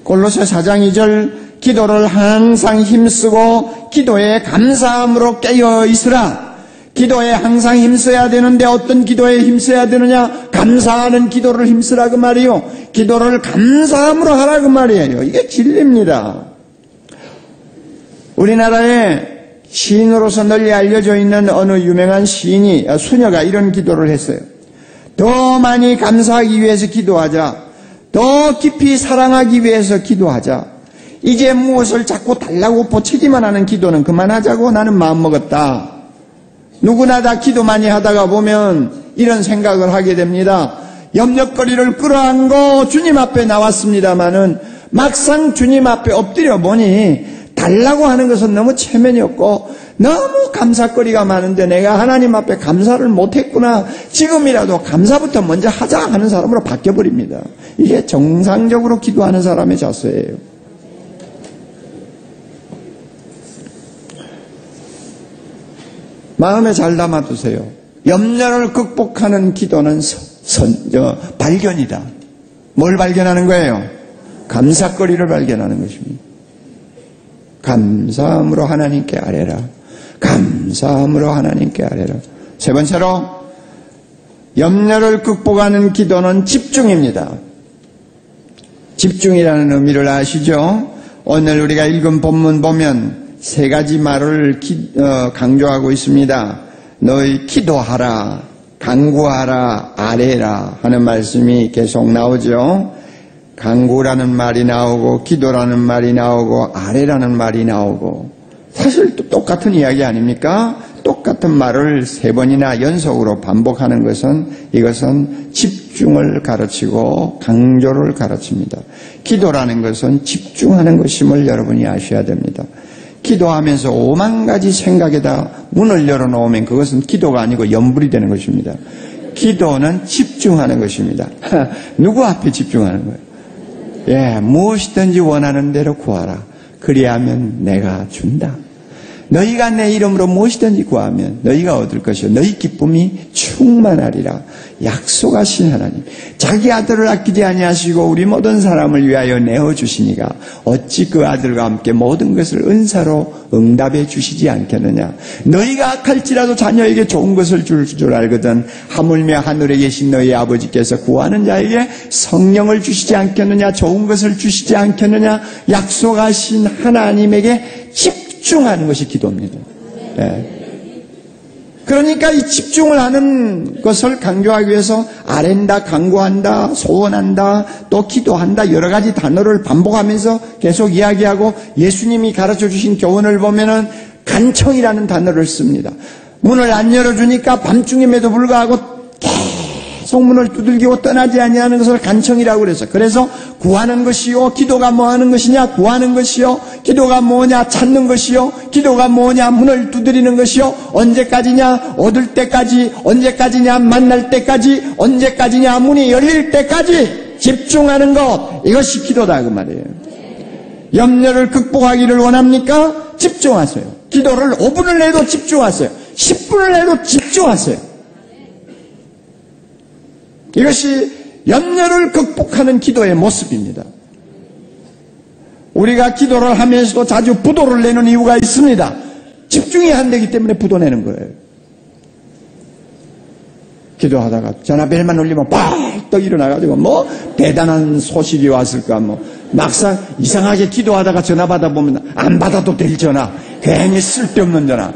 [SPEAKER 1] 골로새 4장 2절 기도를 항상 힘쓰고 기도에 감사함으로 깨어 있으라. 기도에 항상 힘써야 되는데 어떤 기도에 힘써야 되느냐? 감사하는 기도를 힘쓰라 그 말이요. 기도를 감사함으로 하라 그 말이에요. 이게 진리입니다. 우리나라에 시인으로서 널리 알려져 있는 어느 유명한 수녀가 이런 기도를 했어요. 더 많이 감사하기 위해서 기도하자. 더 깊이 사랑하기 위해서 기도하자. 이제 무엇을 자꾸 달라고 보채기만 하는 기도는 그만하자고 나는 마음먹었다. 누구나 다 기도 많이 하다가 보면 이런 생각을 하게 됩니다. 염려거리를 끌어안고 주님 앞에 나왔습니다마는 막상 주님 앞에 엎드려 보니 달라고 하는 것은 너무 체면이 없고 너무 감사거리가 많은데 내가 하나님 앞에 감사를 못했구나. 지금이라도 감사부터 먼저 하자 하는 사람으로 바뀌어버립니다. 이게 정상적으로 기도하는 사람의 자세예요. 마음에 잘 담아두세요. 염려를 극복하는 기도는 발견이다. 뭘 발견하는 거예요? 감사거리를 발견하는 것입니다. 감사함으로 하나님께 아뢰라. 감사함으로 하나님께 아뢰라. 세 번째로 염려를 극복하는 기도는 집중입니다. 집중이라는 의미를 아시죠? 오늘 우리가 읽은 본문 보면 세 가지 말을 강조하고 있습니다. 너희 기도하라, 간구하라, 아뢰라 하는 말씀이 계속 나오죠. 간구라는 말이 나오고 기도라는 말이 나오고 아뢰라는 말이 나오고 사실 또 똑같은 이야기 아닙니까? 똑같은 말을 세 번이나 연속으로 반복하는 것은 이것은 집중을 가르치고 강조를 가르칩니다. 기도라는 것은 집중하는 것임을 여러분이 아셔야 됩니다. 기도하면서 5만 가지 생각에다 문을 열어놓으면 그것은 기도가 아니고 염불이 되는 것입니다. 기도는 집중하는 것입니다. 누구 앞에 집중하는 거예요? 예, 무엇이든지 원하는 대로 구하라. 그리하면 내가 준다. 너희가 내 이름으로 무엇이든지 구하면 너희가 얻을 것이요 너희 기쁨이 충만하리라. 약속하신 하나님, 자기 아들을 아끼지 아니하시고 우리 모든 사람을 위하여 내어주시니가 어찌 그 아들과 함께 모든 것을 은사로 응답해 주시지 않겠느냐. 너희가 악할지라도 자녀에게 좋은 것을 줄 알거든 하물며 하늘에 계신 너희 아버지께서 구하는 자에게 성령을 주시지 않겠느냐. 좋은 것을 주시지 않겠느냐. 약속하신 하나님에게 집중하는 것이 기도입니다. 네. 그러니까 이 집중을 하는 것을 강조하기 위해서 아랜다, 간구한다, 소원한다, 또 기도한다 여러 가지 단어를 반복하면서 계속 이야기하고 예수님이 가르쳐 주신 교훈을 보면은 간청이라는 단어를 씁니다. 문을 안 열어주니까 밤중임에도 불구하고 계속 문을 두들기고 떠나지 아니하는 것을 간청이라고 그래서 그래서 구하는 것이요 기도가 뭐 하는 것이냐. 구하는 것이요 기도가 뭐냐. 찾는 것이요 기도가 뭐냐. 문을 두드리는 것이요 언제까지냐. 얻을 때까지. 언제까지냐. 만날 때까지. 언제까지냐. 문이 열릴 때까지 집중하는 것, 이것이 기도다 그 말이에요. 염려를 극복하기를 원합니까? 집중하세요. 기도를 5분을 내도 집중하세요. 10분을 내도 집중하세요. 이것이 염려를 극복하는 기도의 모습입니다. 우리가 기도를 하면서도 자주 부도를 내는 이유가 있습니다. 집중이 안 되기 때문에 부도 내는 거예요. 기도하다가 전화벨만 울리면 벌떡 일어나가지고 뭐 대단한 소식이 왔을까 뭐 막상 이상하게 기도하다가 전화 받아보면 안 받아도 될 전화, 괜히 쓸데없는 전화,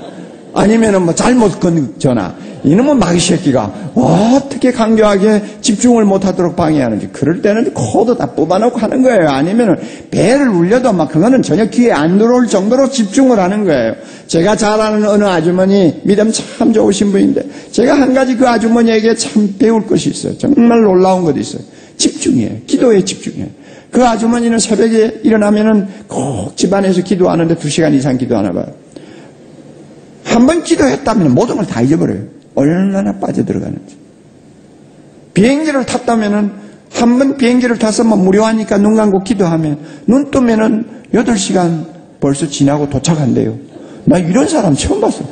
[SPEAKER 1] 아니면은 뭐 잘못 건 전화. 이놈의 마귀 새끼가 어떻게 강교하게 집중을 못하도록 방해하는지. 그럴 때는 코드 다 뽑아놓고 하는 거예요. 아니면은 배를 울려도 막 그거는 전혀 귀에 안 들어올 정도로 집중을 하는 거예요. 제가 잘 아는 어느 아주머니, 믿음 참 좋으신 분인데 제가 한 가지 그 아주머니에게 참 배울 것이 있어요. 정말 놀라운 것이 있어요. 집중이에요. 기도에 집중이에요. 그 아주머니는 새벽에 일어나면은 꼭 집안에서 기도하는데 2시간 이상 기도하나 봐요. 한 번 기도했다면 모든 걸 다 잊어버려요. 얼마나 빠져들어가는지. 비행기를 탔다면은 한 번 비행기를 타서 뭐 무료하니까 눈 감고 기도하면 눈 뜨면은 8시간 벌써 지나고 도착한대요. 나 이런 사람 처음 봤어.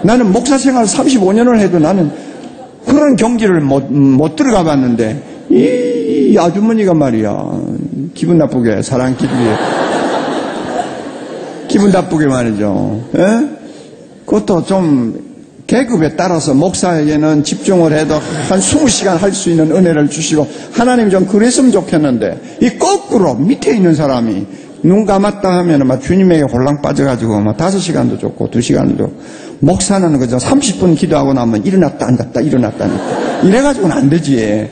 [SPEAKER 1] 나는 목사 생활 35년을 해도 나는 그런 경지를 못 들어가 봤는데 이 아주머니가 말이야 기분 나쁘게 사랑 기도에 기분 나쁘게 말이죠. 에? 그것도 좀 계급에 따라서 목사에게는 집중을 해도 한 20시간 할 수 있는 은혜를 주시고 하나님이 좀 그랬으면 좋겠는데 이 거꾸로 밑에 있는 사람이 눈 감았다 하면 막 주님에게 홀랑 빠져가지고 막 5시간도 좋고 2시간도 목사는 그저 30분 기도하고 나면 일어났다 앉았다 일어났다 앉았다 이래가지고는 안 되지.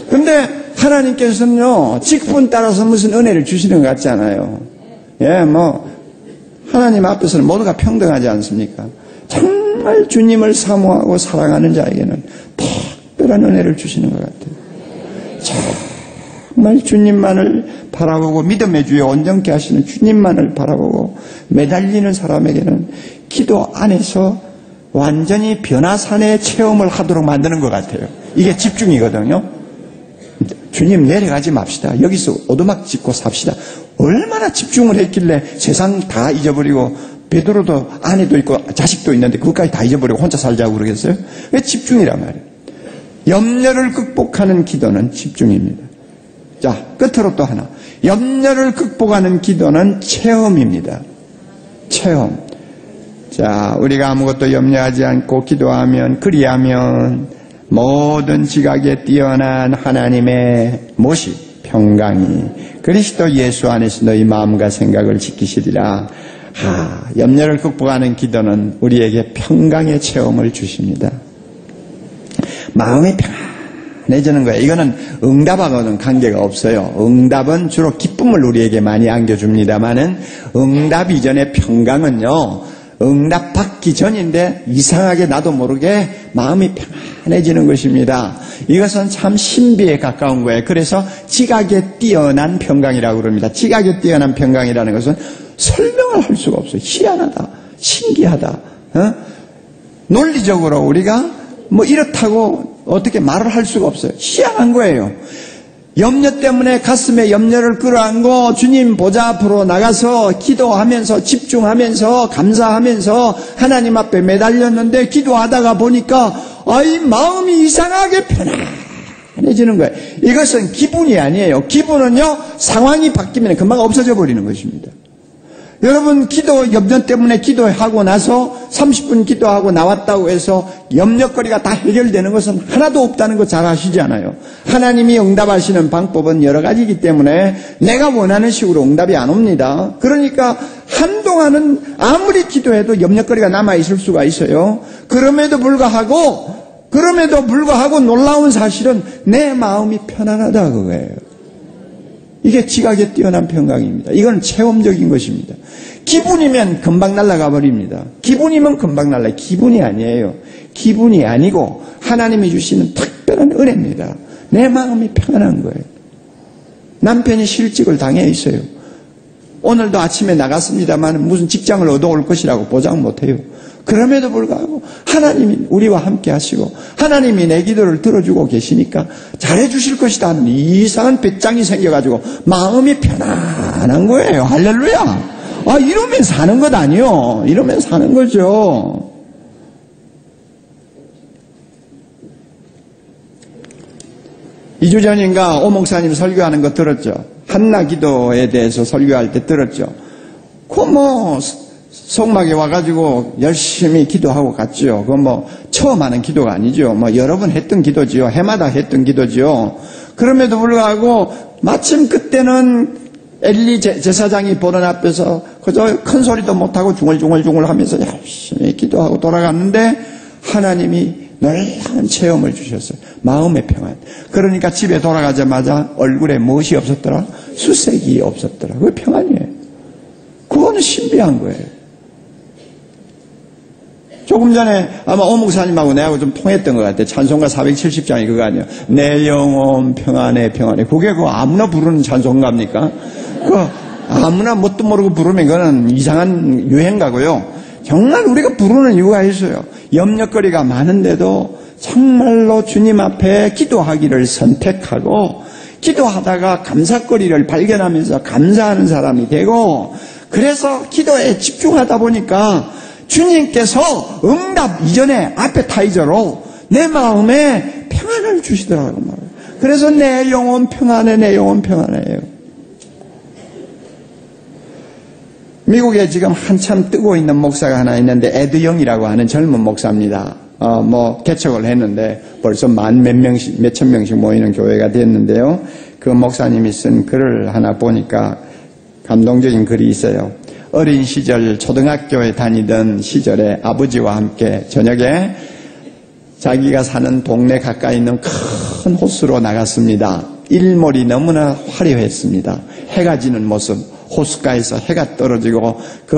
[SPEAKER 1] 근데 하나님께서는요, 직분 따라서 무슨 은혜를 주시는 것 같지 않아요. 예, 하나님 앞에서는 모두가 평등하지 않습니까? 정말 주님을 사모하고 사랑하는 자에게는 특별한 은혜를 주시는 것 같아요. 정말 주님만을 바라보고 믿음의 주여 온전케 하시는 주님만을 바라보고 매달리는 사람에게는 기도 안에서 완전히 변화산의 체험을 하도록 만드는 것 같아요. 이게 집중이거든요. 주님 내려가지 맙시다. 여기서 오두막 짓고 삽시다. 얼마나 집중을 했길래 세상 다 잊어버리고 베드로도 아내도 있고 자식도 있는데 그것까지 다 잊어버리고 혼자 살자고 그러겠어요? 왜 집중이란 말이에요. 염려를 극복하는 기도는 집중입니다. 자, 끝으로 또 하나. 염려를 극복하는 기도는 체험입니다. 체험. 자, 우리가 아무것도 염려하지 않고 기도하면, 그리하면 모든 지각에 뛰어난 하나님의 모습, 평강이 그리스도 예수 안에서 너희 마음과 생각을 지키시리라. 염려를 극복하는 기도는 우리에게 평강의 체험을 주십니다. 마음이 평안해지는 거예요. 이거는 응답하고는 관계가 없어요. 응답은 주로 기쁨을 우리에게 많이 안겨줍니다만은 응답 이전의 평강은요, 응답 받기 전인데 이상하게 나도 모르게 마음이 평안해지는 것입니다. 이것은 참 신비에 가까운 거예요. 그래서 지각에 뛰어난 평강이라고 그럽니다. 지각에 뛰어난 평강이라는 것은 설명을 할 수가 없어요. 희한하다, 신기하다, 논리적으로 우리가 이렇다고 어떻게 말을 할 수가 없어요. 희한한 거예요. 염려 때문에 가슴에 염려를 끌어안고 주님 보좌 앞으로 나가서 기도하면서 집중하면서 감사하면서 하나님 앞에 매달렸는데 기도하다가 보니까 마음이 이상하게 편안해지는 거예요. 이것은 기분이 아니에요. 기분은요, 상황이 바뀌면 금방 없어져 버리는 것입니다. 여러분, 염려 때문에 기도하고 나서 30분 기도하고 나왔다고 해서 염려거리가 다 해결되는 것은 하나도 없다는 거 잘 아시잖아요. 하나님이 응답하시는 방법은 여러 가지이기 때문에 내가 원하는 식으로 응답이 안 옵니다. 그러니까 한동안은 아무리 기도해도 염려거리가 남아있을 수가 있어요. 그럼에도 불구하고 놀라운 사실은 내 마음이 편안하다 그거예요. 이게 지각에 뛰어난 평강입니다. 이건 체험적인 것입니다. 기분이면 금방 날아가 버립니다. 기분이면 금방 날아요. 기분이 아니에요. 기분이 아니고 하나님이 주시는 특별한 은혜입니다. 내 마음이 평안한 거예요. 남편이 실직을 당해 있어요. 오늘도 아침에 나갔습니다만 무슨 직장을 얻어올 것이라고 보장 못해요. 그럼에도 불구하고 하나님이 우리와 함께 하시고 하나님이 내 기도를 들어주고 계시니까 잘해주실 것이다 하는 이상한 배짱이 생겨가지고 마음이 편안한 거예요. 할렐루야. 이러면 사는 것 아니요. 이러면 사는 거죠. (2주) 전인가 오 목사님 설교하는 거 들었죠? 한나 기도에 대해서 설교할 때 들었죠? 성막에 와가지고 열심히 기도하고 갔죠. 처음 하는 기도가 아니죠. 여러 번 했던 기도지요. 해마다 했던 기도지요. 그럼에도 불구하고 마침 그때는 엘리 제사장이 보는 앞에서 그저 큰 소리도 못하고 중얼중얼 하면서 열심히 기도하고 돌아갔는데 하나님이 놀라운 체험을 주셨어요. 마음의 평안. 그러니까 집에 돌아가자마자 얼굴에 무엇이 없었더라? 수색이 없었더라. 그게 평안이에요. 그거는 신비한 거예요. 조금 전에 아마 오 목사님하고 내하고 좀 통했던 것 같아요. 찬송가 470장이 그거 아니에요. 내 영혼 평안해 평안해. 그게 아무나 부르는 찬송가입니까? 아무나 뭣도 모르고 부르면 그거는 이상한 유행가고요. 정말 우리가 부르는 이유가 있어요. 염려거리가 많은데도 정말로 주님 앞에 기도하기를 선택하고 기도하다가 감사거리를 발견하면서 감사하는 사람이 되고 그래서 기도에 집중하다 보니까 주님께서 응답 이전에 아페타이저로 내 마음에 평안을 주시더라고요. 그래서 내 영혼 평안해, 내 영혼 평안해요. 미국에 지금 한참 뜨고 있는 목사가 하나 있는데 에드 영이라고 하는 젊은 목사입니다. 개척을 했는데 벌써 몇천 명씩 모이는 교회가 됐는데요. 그 목사님이 쓴 글을 하나 보니까 감동적인 글이 있어요. 어린 시절 초등학교에 다니던 시절에 아버지와 함께 저녁에 자기가 사는 동네 가까이 있는 큰 호수로 나갔습니다. 일몰이 너무나 화려했습니다. 해가 지는 모습, 호숫가에서 해가 떨어지고 그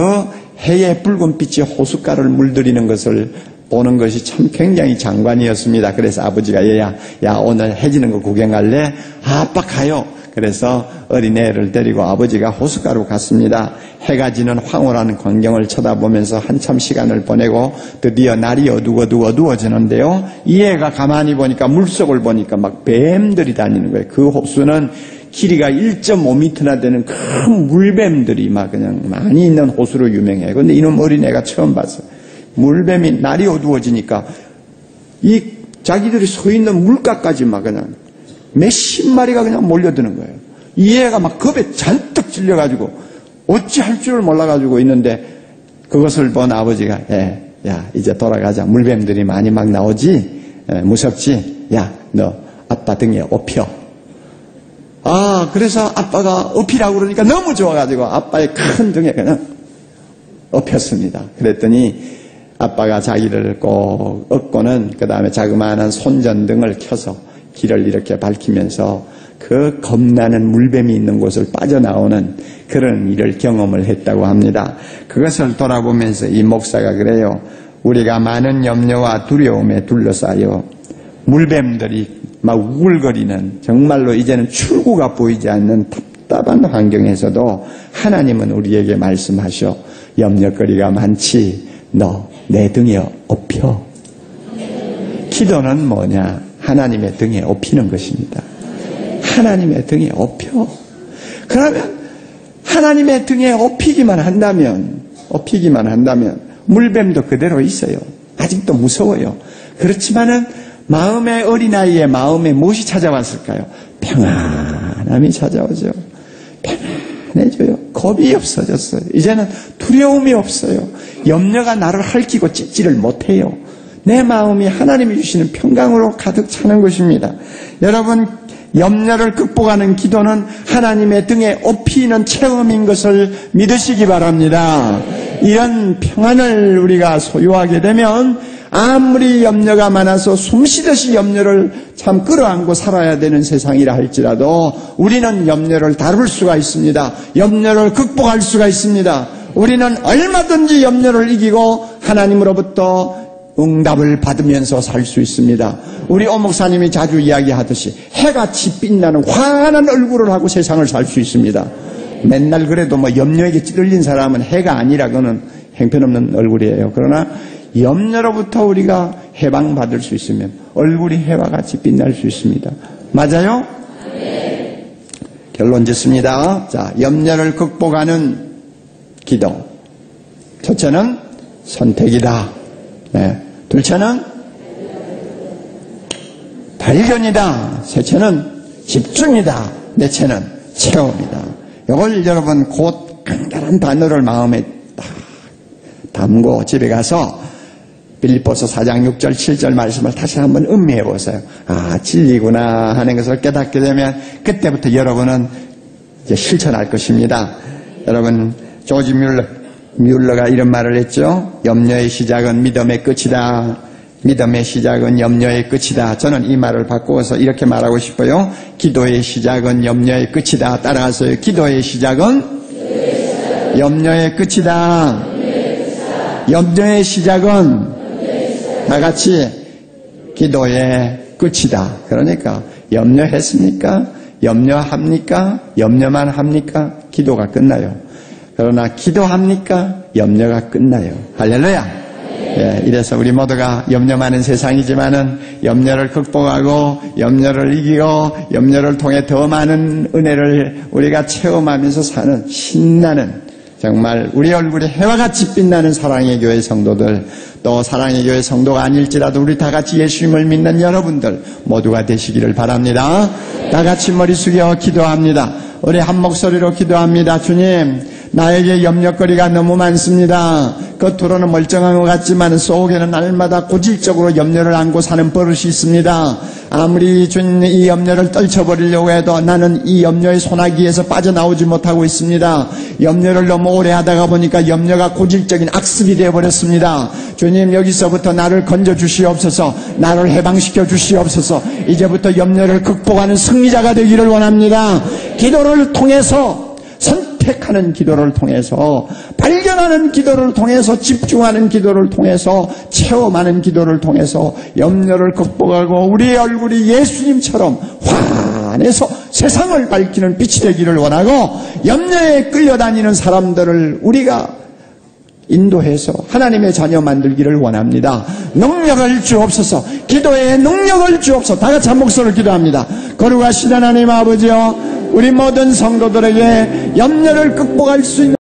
[SPEAKER 1] 해의 붉은 빛이 호숫가를 물들이는 것을 보는 것이 참 굉장히 장관이었습니다. 그래서 아버지가 얘야, 야 오늘 해 지는 거 구경 갈래? 아빠 가요. 그래서 어린애를 데리고 아버지가 호숫가로 갔습니다. 해가 지는 황홀한 광경을 쳐다보면서 한참 시간을 보내고 드디어 날이 어두워지는데요. 이 애가 가만히 보니까 물속을 보니까 막 뱀들이 다니는 거예요. 그 호수는 길이가 1.5m나 되는 큰 물뱀들이 막 그냥 많이 있는 호수로 유명해요. 근데 이놈 어린애가 처음 봤어요. 물뱀이 날이 어두워지니까 이 자기들이 서 있는 물가까지 막 그냥 몇십 마리가 그냥 몰려드는 거예요. 이 애가 막 겁에 잔뜩 질려가지고 어찌할 줄을 몰라가지고 있는데 그것을 본 아버지가 야 이제 돌아가자. 물뱀들이 많이 막 나오지? 무섭지? 야 너 아빠 등에 업혀. 그래서 아빠가 업히라고 그러니까 너무 좋아가지고 아빠의 큰 등에 그냥 업혔습니다. 그랬더니 아빠가 자기를 꼭 업고는 그 다음에 자그마한 손전등을 켜서 길을 이렇게 밝히면서 그 겁나는 물뱀이 있는 곳을 빠져나오는 그런 일을 경험을 했다고 합니다. 그것을 돌아보면서 이 목사가 그래요. 우리가 많은 염려와 두려움에 둘러싸여 물뱀들이 막 우글거리는 정말로 이제는 출구가 보이지 않는 답답한 환경에서도 하나님은 우리에게 말씀하셔. 염려거리가 많지. 너 내 등에 업혀. 기도는 뭐냐? 하나님의 등에 업히는 것입니다. 하나님의 등에 업혀. 그러면 하나님의 등에 업히기만 한다면 물뱀도 그대로 있어요. 아직도 무서워요. 그렇지만은 마음의 어린아이의 마음에 무엇이 찾아왔을까요? 평안함이 찾아오죠. 편안해져요. 겁이 없어졌어요. 이제는 두려움이 없어요. 염려가 나를 핥히고 찢지를 못해요. 내 마음이 하나님이 주시는 평강으로 가득 차는 것입니다. 여러분, 염려를 극복하는 기도는 하나님의 등에 업히는 체험인 것을 믿으시기 바랍니다. 이런 평안을 우리가 소유하게 되면 아무리 염려가 많아서 숨쉬듯이 염려를 참 끌어안고 살아야 되는 세상이라 할지라도 우리는 염려를 다룰 수가 있습니다. 염려를 극복할 수가 있습니다. 우리는 얼마든지 염려를 이기고 하나님으로부터 응답을 받으면서 살 수 있습니다. 우리 오 목사님이 자주 이야기하듯이 해같이 빛나는 환한 얼굴을 하고 세상을 살 수 있습니다. 맨날 그래도 뭐 염려에게 찌들린 사람은 해가 아니라 그는 형편없는 얼굴이에요. 그러나 염려로부터 우리가 해방받을 수 있으면 얼굴이 해와 같이 빛날 수 있습니다. 맞아요? 네. 결론 짓습니다. 자, 염려를 극복하는 기도. 첫째는 선택이다. 네. 둘째는 발견이다. 셋째는 집중이다. 넷째는 체험이다. 이걸 여러분 곧 간단한 단어를 마음에 딱 담고 집에 가서 빌립보서 4장 6절 7절 말씀을 다시 한번 음미해 보세요. 진리구나 하는 것을 깨닫게 되면 그때부터 여러분은 이제 실천할 것입니다. 여러분, 조지 뮬러가 이런 말을 했죠. 염려의 시작은 믿음의 끝이다. 믿음의 시작은 염려의 끝이다. 저는 이 말을 바꾸어서 이렇게 말하고 싶어요. 기도의 시작은 염려의 끝이다. 따라하세요. 기도의 시작은 염려의 끝이다. 염려의 시작은 다 같이 기도의 끝이다. 그러니까 염려했습니까? 염려합니까? 염려만 합니까? 기도가 끝나요. 그러나 기도합니까? 염려가 끝나요. 할렐루야. 예, 이래서 우리 모두가 염려 많은 세상이지만은 염려를 극복하고 염려를 이기고 염려를 통해 더 많은 은혜를 우리가 체험하면서 사는 신나는 정말 우리 얼굴에 해와 같이 빛나는 사랑의 교회 성도들, 또 사랑의 교회 성도가 아닐지라도 우리 다 같이 예수님을 믿는 여러분들 모두가 되시기를 바랍니다. 다 같이 머리 숙여 기도합니다. 우리 한 목소리로 기도합니다. 주님, 나에게 염려거리가 너무 많습니다. 겉으로는 멀쩡한 것 같지만 속에는 날마다 고질적으로 염려를 안고 사는 버릇이 있습니다. 아무리 주님 이 염려를 떨쳐버리려고 해도 나는 이 염려의 소나기에서 빠져나오지 못하고 있습니다. 염려를 너무 오래 하다가 보니까 염려가 고질적인 악습이 되어버렸습니다. 주님, 여기서부터 나를 건져주시옵소서, 나를 해방시켜 주시옵소서. 이제부터 염려를 극복하는 승리자가 되기를 원합니다. 기도를 통해서, 선택하는 기도를 통해서, 발견하는 기도를 통해서, 집중하는 기도를 통해서, 체험하는 기도를 통해서 염려를 극복하고 우리의 얼굴이 예수님처럼 환해서 세상을 밝히는 빛이 되기를 원하고, 염려에 끌려다니는 사람들을 우리가 인도해서 하나님의 자녀 만들기를 원합니다. 능력을 주옵소서. 기도에 능력을 주옵소서. 다 같이 한 목소리로 기도합니다. 거룩하신 하나님 아버지여, 우리 모든 성도들에게 염려를 극복할 수 있는